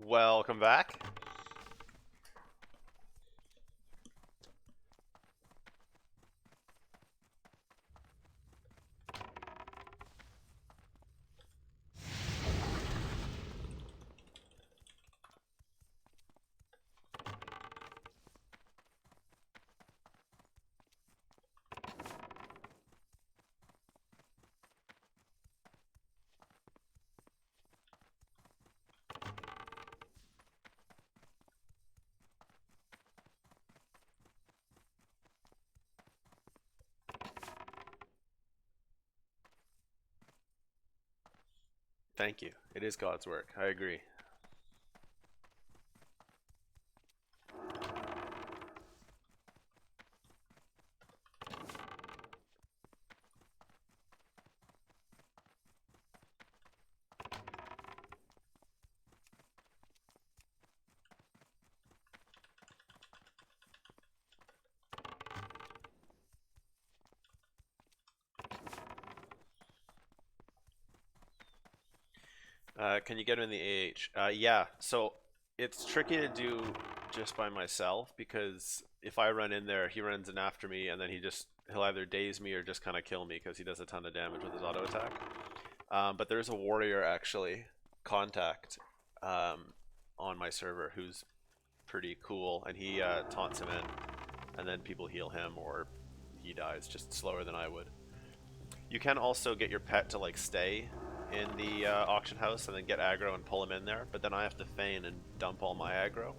Welcome back. Thank you. It is God's work. I agree. Can you get him in the AH? Yeah, so it's tricky to do just by myself because if I run in there, he runs in after me and then he'll either daze me or just kind of kill me because he does a ton of damage with his auto attack. But there's a warrior actually, contact, on my server who's pretty cool, and he taunts him in, and then people heal him or he dies just slower than I would. You can also get your pet to like stay in the auction house and then get aggro and pull him in there, but then I have to feign and dump all my aggro,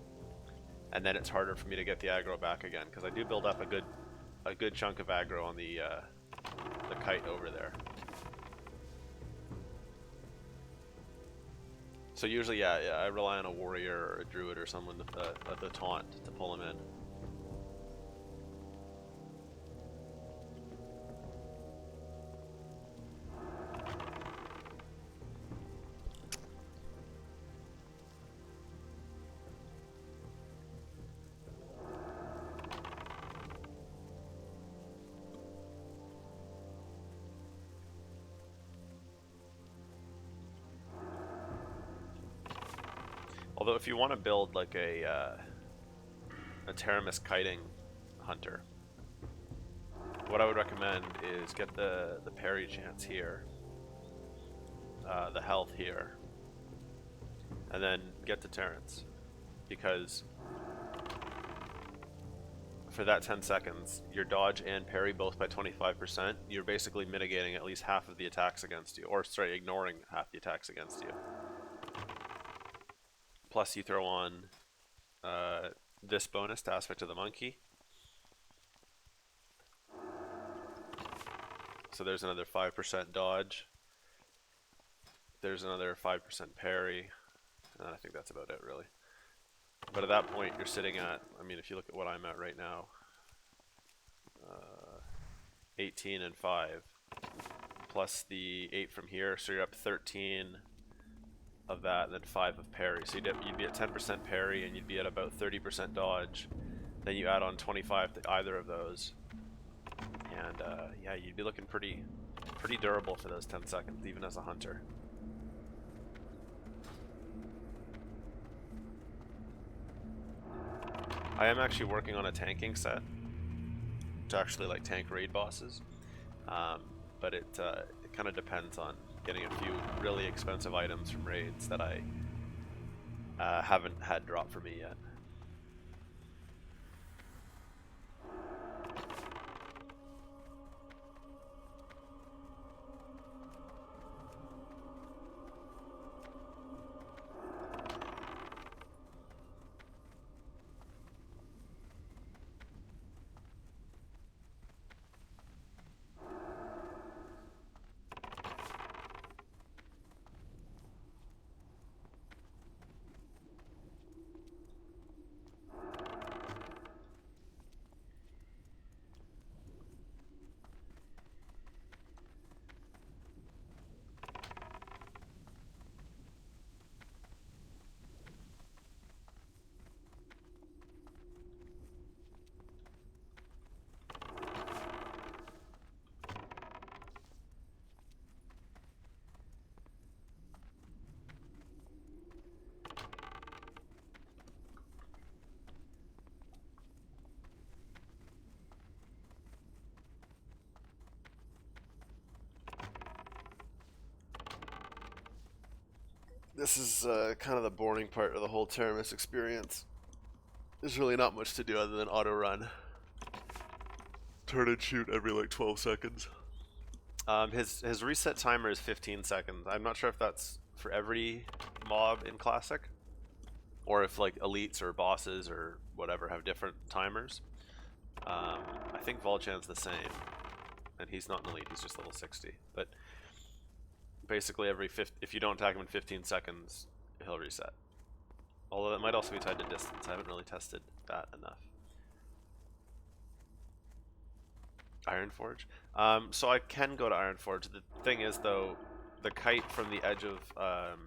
and then it's harder for me to get the aggro back again because I do build up a good chunk of aggro on the kite over there. So usually, yeah, I rely on a warrior or a druid or someone with the taunt to pull him in. Although if you want to build like a Teremus kiting hunter, what I would recommend is get the parry chance here, the health here, and then get the Terrence, because for that 10 seconds, your dodge and parry both by 25%, you're basically mitigating at least half of the attacks against you, or sorry, ignoring half the attacks against you. Plus you throw on this bonus to Aspect of the Monkey. So there's another 5% dodge. There's another 5% parry. And I think that's about it, really. But at that point, you're sitting at, I mean, if you look at what I'm at right now, 18 and 5, plus the 8 from here, so you're up 13 of that, and then 5 of parry. So you'd be at 10% parry, and you'd be at about 30% dodge. Then you add on 25 to either of those, and yeah, you'd be looking pretty durable for those 10 seconds, even as a hunter. I am actually working on a tanking set to actually like tank raid bosses, but it kind of depends on getting a few really expensive items from raids that I haven't had drop for me yet. This is kind of the boring part of the whole Teremus experience. There's really not much to do other than auto run. Turn and shoot every like 12 seconds. His reset timer is 15 seconds. I'm not sure if that's for every mob in Classic, or if like elites or bosses or whatever have different timers. I think Volchan's the same, and he's not an elite. He's just level 60. But basically, if you don't attack him in 15 seconds, he'll reset. Although that might also be tied to distance. I haven't really tested that enough. Ironforge. So I can go to Ironforge. The thing is, though, the kite from the edge of hang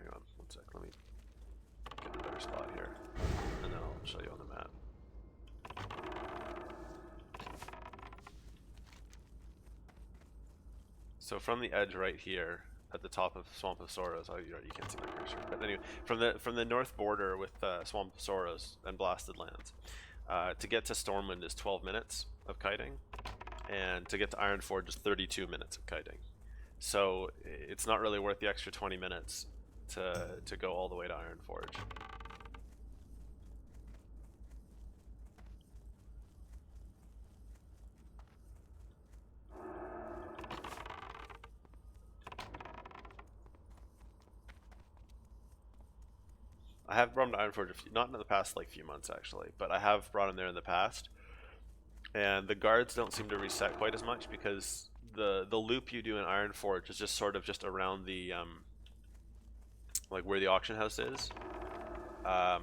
on, one sec. Let me get in a better spot here, and then I'll show you on the map. So from the edge right here, at the top of Swamp of Sorrows, oh, you can't see my cursor. But anyway, from the north border with Swamp of Sorrows and Blasted Lands, to get to Stormwind is 12 minutes of kiting, and to get to Ironforge is 32 minutes of kiting. So it's not really worth the extra 20 minutes to go all the way to Ironforge. I have brought him to Ironforge not in the past like few months actually, but I have brought him there in the past. And the guards don't seem to reset quite as much because the loop you do in Ironforge is just sort of just around the like where the auction house is. Like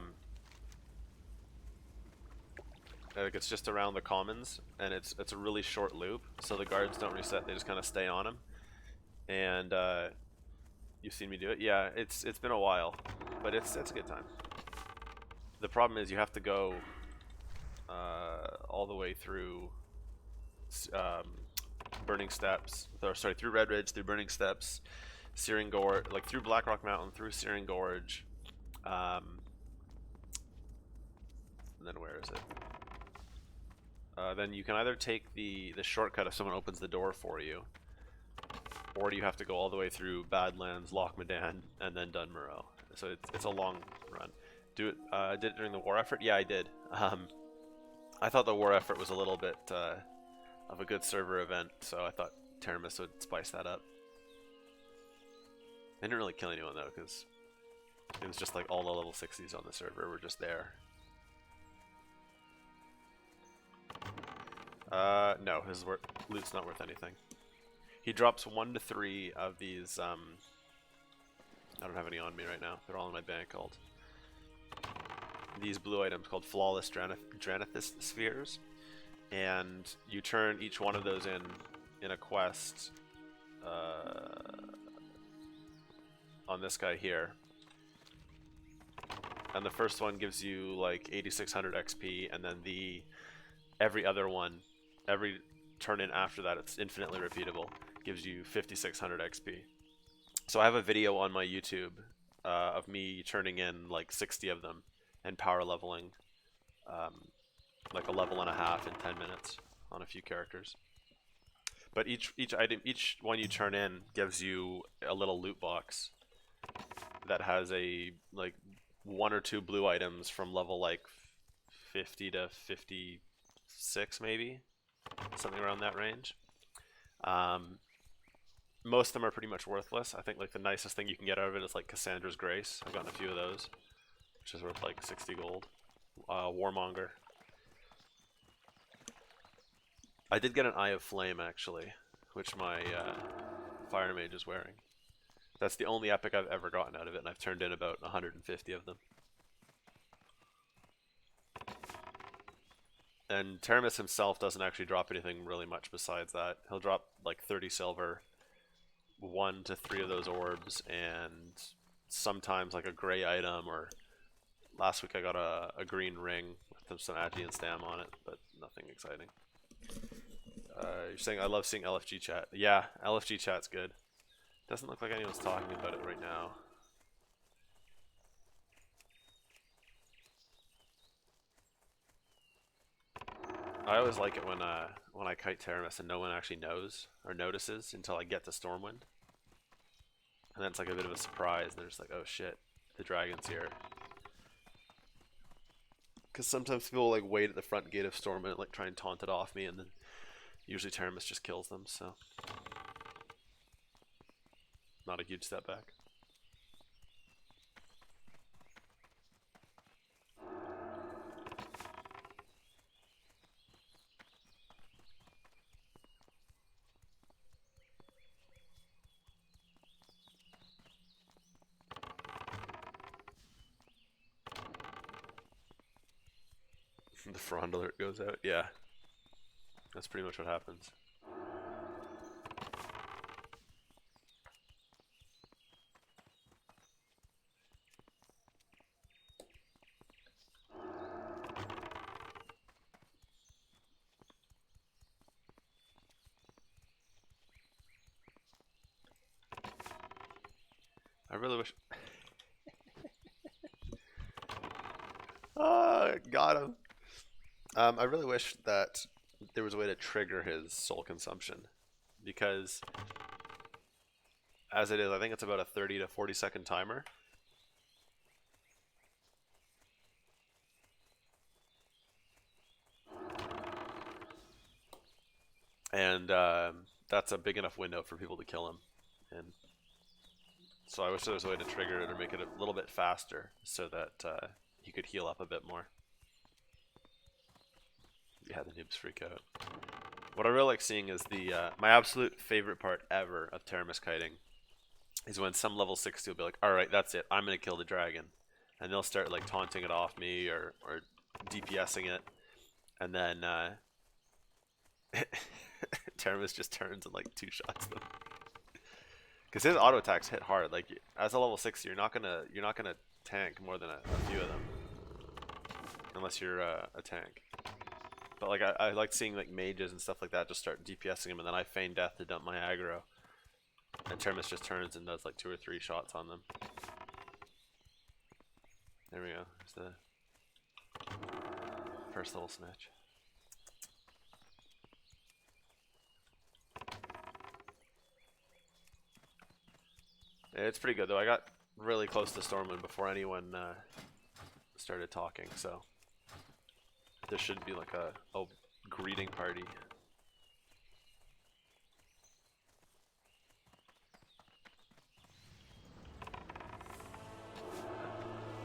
it's just around the commons, and it's a really short loop, so the guards don't reset. They just kind of stay on him. And you've seen me do it. Yeah, it's been a while, but it's a good time. The problem is you have to go all the way through Burning Steps, or sorry, through Red Ridge, through Burning Steps, Searing Gorge, like through Blackrock Mountain, through Searing Gorge, and then where is it? Then you can either take the shortcut if someone opens the door for you, or you have to go all the way through Badlands, Loch Medan, and then Dunmurrow. So it's a long run. Did it during the war effort? Yeah, I did. I thought the war effort was a little bit of a good server event, so I thought Teremus would spice that up. I didn't really kill anyone though, because it was just like all the level 60s on the server were just there. No, his loot's not worth anything. He drops 1 to 3 of these, I don't have any on me right now, they're all in my bank called. These blue items called Flawless Dranithus Spheres, and you turn each one of those in a quest on this guy here. And the first one gives you like 8600 XP, and then every other one, every turn in after that, it's infinitely repeatable, gives you 5600 XP. So I have a video on my YouTube of me turning in like 60 of them and power leveling like a level and a half in 10 minutes on a few characters. But each one you turn in gives you a little loot box that has a like 1 or 2 blue items from level like 50 to 56 maybe, something around that range. Most of them are pretty much worthless. I think like the nicest thing you can get out of it is like Cassandra's Grace. I've gotten a few of those, which is worth like 60 gold. Warmonger. I did get an Eye of Flame actually, which my Fire Mage is wearing. That's the only epic I've ever gotten out of it, and I've turned in about 150 of them. And Teremus himself doesn't actually drop anything really much besides that. He'll drop like 30 silver, 1 to 3 of those orbs, and sometimes like a gray item, or last week I got a green ring with some Agi and Stam on it, but nothing exciting. You're saying I love seeing LFG chat. Yeah, LFG chat's good. Doesn't look like anyone's talking about it right now. I always like it when I kite Teremus and no one actually knows or notices until I get to Stormwind. And then it's like a bit of a surprise. They're just like, oh shit, the dragon's here. Because sometimes people like wait at the front gate of Stormwind and like try and taunt it off me, and then usually Teremus just kills them, so not a huge step back. The Frond alert goes out. Yeah, that's pretty much what happens. I really wish. Ah, got him. I really wish that there was a way to trigger his soul consumption, because as it is, I think it's about a 30 to 40-second timer. And that's a big enough window for people to kill him. And so I wish there was a way to trigger it or make it a little bit faster so that he could heal up a bit more. Yeah, the noobs freak out. What I really like seeing is the my absolute favorite part ever of Teremus kiting is when some level 60 will be like, alright, that's it, I'm gonna kill the dragon. And they'll start like taunting it off me or DPSing it. And then Teremus just turns and like two-shots them. Because his auto attacks hit hard. Like as a level 60, you're not gonna tank more than a few of them, unless you're a tank. But like I like seeing like mages and stuff like that just start DPSing him, and then I feign death to dump my aggro, and Teremus just turns and does like 2 or 3 shots on them. There we go. There's the first little snatch. It's pretty good though. I got really close to Stormwind before anyone started talking, so this should be like a greeting party.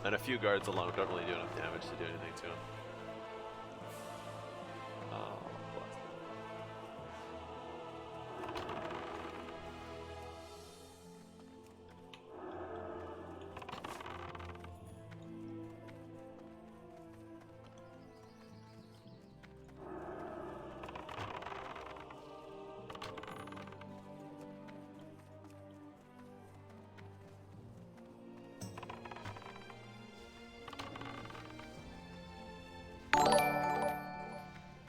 And a few guards alone don't really do enough damage to do anything to him. Oh, bless them.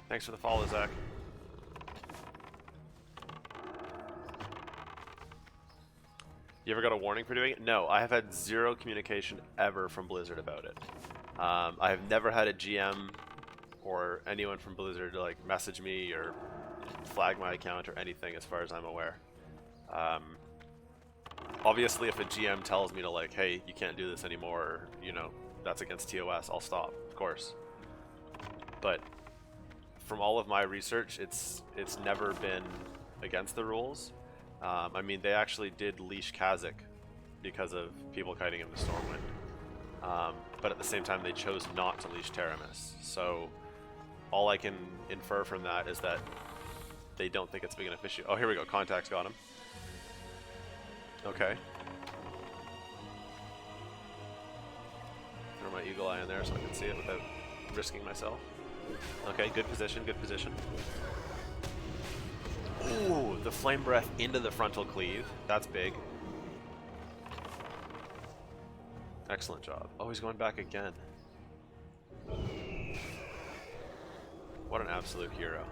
Thanks for the follow, Zach. You ever got a warning for doing it? No, I have had 0 communication ever from Blizzard about it. I have never had a GM or anyone from Blizzard to like message me or flag my account or anything as far as I'm aware. Obviously if a GM tells me to like, hey, you can't do this anymore, or, you know, that's against TOS, I'll stop, of course. But from all of my research, it's never been against the rules. I mean, they actually did leash Kha'Zix because of people kiting him to Stormwind. But at the same time, they chose not to leash Teremus. So all I can infer from that is that they don't think it's big enough issue. Oh, here we go. Contact's got him. Okay. Throw my eagle eye in there so I can see it without risking myself. Okay, good position, good position. Ooh, the flame breath into the frontal cleave. That's big. Excellent job. Oh, he's going back again. What an absolute hero.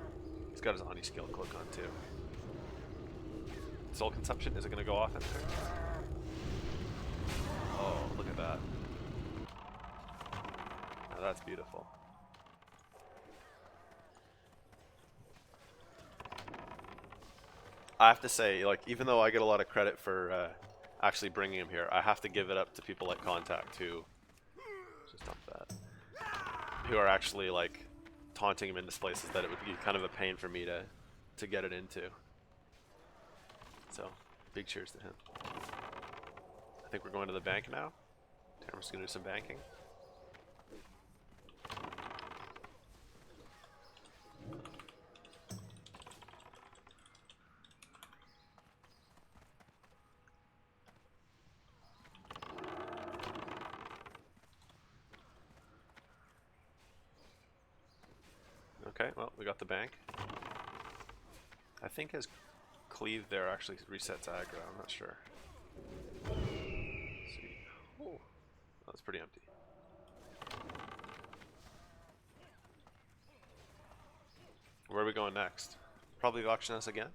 He's got his Ani skill cloak on too. Soul consumption, is it going to go off in there? Oh, look at that. Now that's beautiful. I have to say, like, even though I get a lot of credit for actually bringing him here. I have to give it up to people like Contact who just dump that, who are actually like taunting him into places that it would be kind of a pain for me to get it into. So big cheers to him. I think we're going to the bank now. Teremus is gonna do some banking. Okay, well, we got the bank. I think his cleave there actually resets aggro, I'm not sure. Let's see. Oh, that's pretty empty. Where are we going next? Probably the auction house again.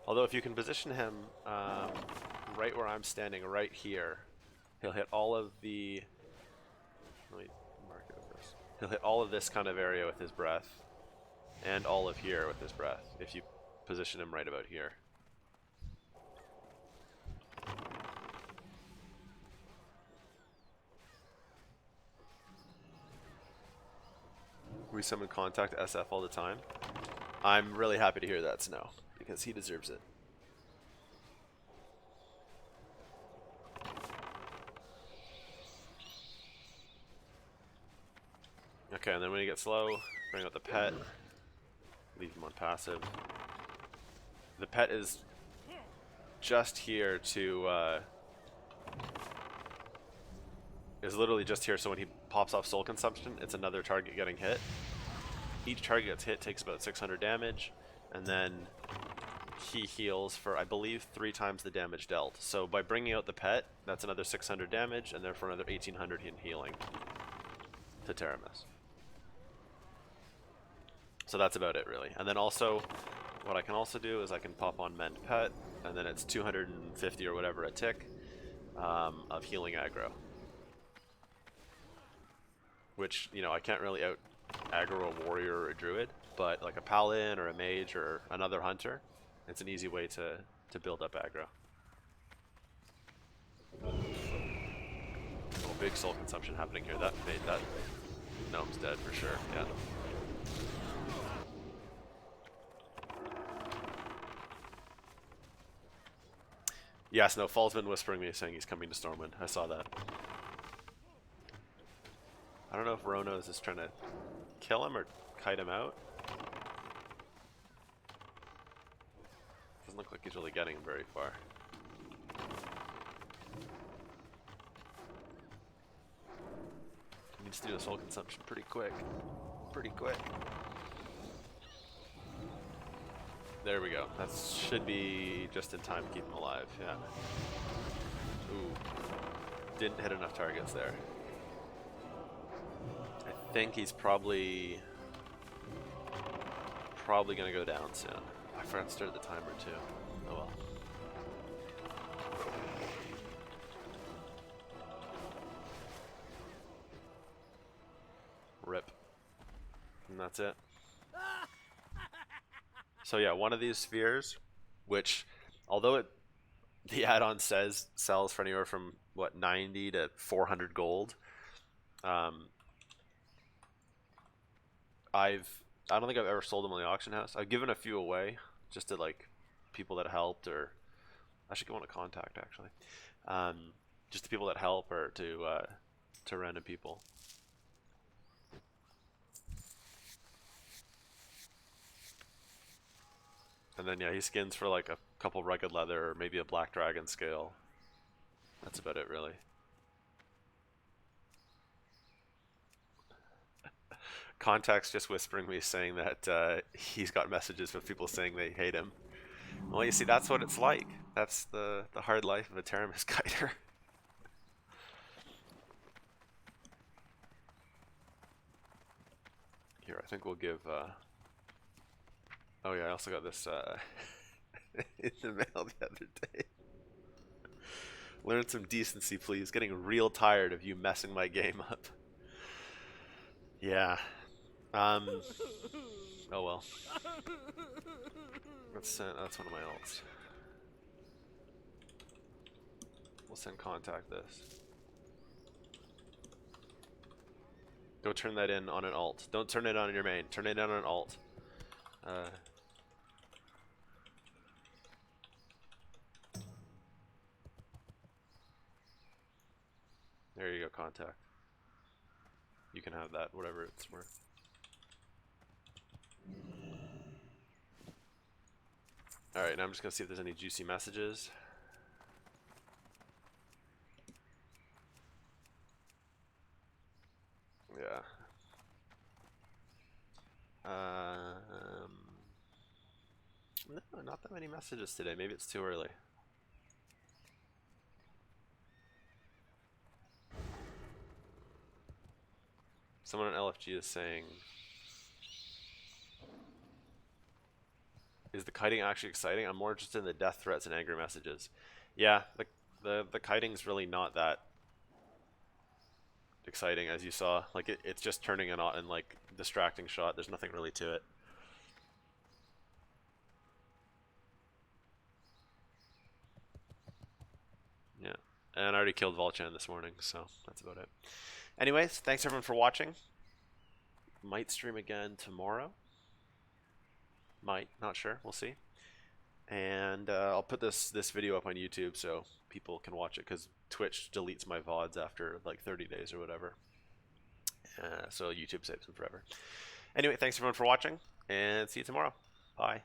Although if you can position him right where I'm standing, right here, he'll hit all of the... Let me mark it first. He'll hit all of this kind of area with his breath, and all of here with his breath, if you position him right about here. We summon Contact SF all the time. I'm really happy to hear that, Snow, because he deserves it. Okay, and then when you get slow, bring out the pet. Leave him on passive. The pet is just here to... is literally just here, so when he pops off soul consumption, it's another target getting hit. Each target gets hit takes about 600 damage, and then he heals for, I believe, 3 times the damage dealt. So by bringing out the pet, that's another 600 damage, and therefore another 1800 in healing to Teremus. So that's about it, really. And then also, what I can also do is I can pop on Mend Pet, and then it's 250 or whatever a tick of healing aggro. Which, you know, I can't really out aggro a warrior or a druid, but like a paladin or a mage or another hunter, it's an easy way to build up aggro. Oh, big soul consumption happening here. That made that gnome's dead for sure, yeah. Yes, no, Fall's been whispering me saying he's coming to Stormwind. I saw that. I don't know if Ronos is trying to kill him or kite him out. Doesn't look like he's really getting him very far. He needs to do a soul consumption pretty quick. Pretty quick. There we go. That should be just in time to keep him alive, yeah. Ooh. Didn't hit enough targets there. I think he's probably gonna go down soon. I forgot to start the timer too. Oh well. Rip. And that's it. So yeah, one of these spheres, which, although the add-on says sells for anywhere from what 90 to 400 gold, I don't think I've ever sold them on the auction house. I've given a few away just to like people that helped, or I should go on a Contact actually, just to people that help or to random people. And then yeah, he skins for like a couple rugged leather or maybe a black dragon scale. That's about it really. Contact's just whispering me saying that he's got messages with people saying they hate him. Well, you see, that's what it's like. That's the hard life of a Teremus kiter. Here, I think we'll give... Oh yeah, I also got this in the mail the other day. Learn some decency, please. Getting real tired of you messing my game up. Yeah. Oh well. That's one of my ults. We'll send contact this. Go turn that in on an alt. Don't turn it on your main. Turn it in on an alt. There you go, contact. You can have that, whatever it's worth. Alright, now I'm just going to see if there's any juicy messages. Yeah. No, not that many messages today. Maybe it's too early. Someone on LFG is saying, is the kiting actually exciting? I'm more interested in the death threats and angry messages. Yeah, the kiting's really not that exciting, as you saw. Like it's just turning an and like distracting shot. There's nothing really to it. Yeah, and I already killed Volchan this morning, so that's about it. Anyways, thanks everyone for watching. Might stream again tomorrow. Might, not sure. We'll see. And I'll put this video up on YouTube so people can watch it, because Twitch deletes my VODs after like 30 days or whatever. So YouTube saves them forever. Anyway, thanks everyone for watching, and see you tomorrow. Bye.